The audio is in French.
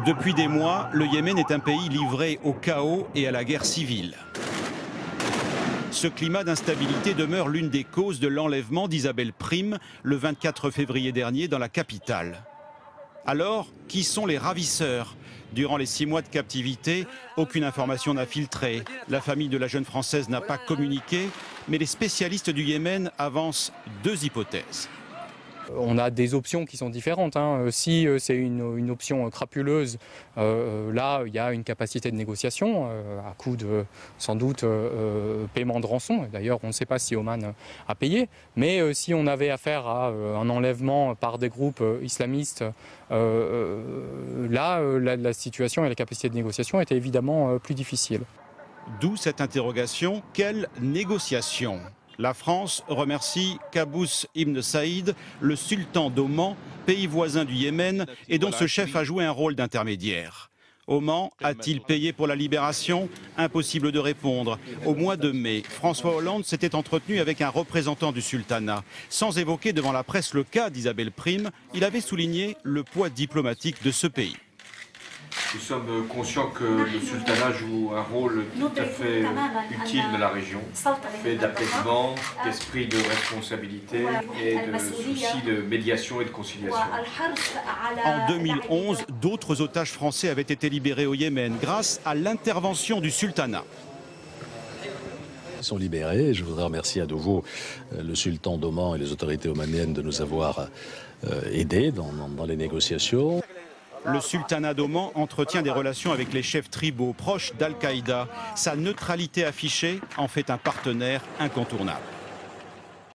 Depuis des mois, le Yémen est un pays livré au chaos et à la guerre civile. Ce climat d'instabilité demeure l'une des causes de l'enlèvement d'Isabelle Prime le 24 février dernier dans la capitale. Alors, qui sont les ravisseurs? Durant les 6 mois de captivité, aucune information n'a filtré. La famille de la jeune Française n'a pas communiqué, mais les spécialistes du Yémen avancent 2 hypothèses. On a des options qui sont différentes. Si c'est une option crapuleuse, là, il y a une capacité de négociation à coût de, sans doute, paiement de rançon. D'ailleurs, on ne sait pas si Oman a payé. Mais si on avait affaire à un enlèvement par des groupes islamistes, là, la situation et la capacité de négociation étaient évidemment plus difficiles. D'où cette interrogation, quelle négociation? La France remercie Qaboos Ibn Saïd, le sultan d'Oman, pays voisin du Yémen, et dont ce chef a joué un rôle d'intermédiaire. Oman a-t-il payé pour la libération? Impossible de répondre. Au mois de mai, François Hollande s'était entretenu avec un représentant du sultanat. Sans évoquer devant la presse le cas d'Isabelle Prime, il avait souligné le poids diplomatique de ce pays. Nous sommes conscients que le sultanat joue un rôle tout à fait utile de la région, fait d'apaisement, d'esprit de responsabilité et de souci de médiation et de conciliation. En 2011, d'autres otages français avaient été libérés au Yémen grâce à l'intervention du sultanat. Ils sont libérés. Je voudrais remercier à nouveau le sultan d'Oman et les autorités omaniennes de nous avoir aidés dans les négociations. Le sultanat d'Oman entretient des relations avec les chefs tribaux proches d'Al-Qaïda. Sa neutralité affichée en fait un partenaire incontournable.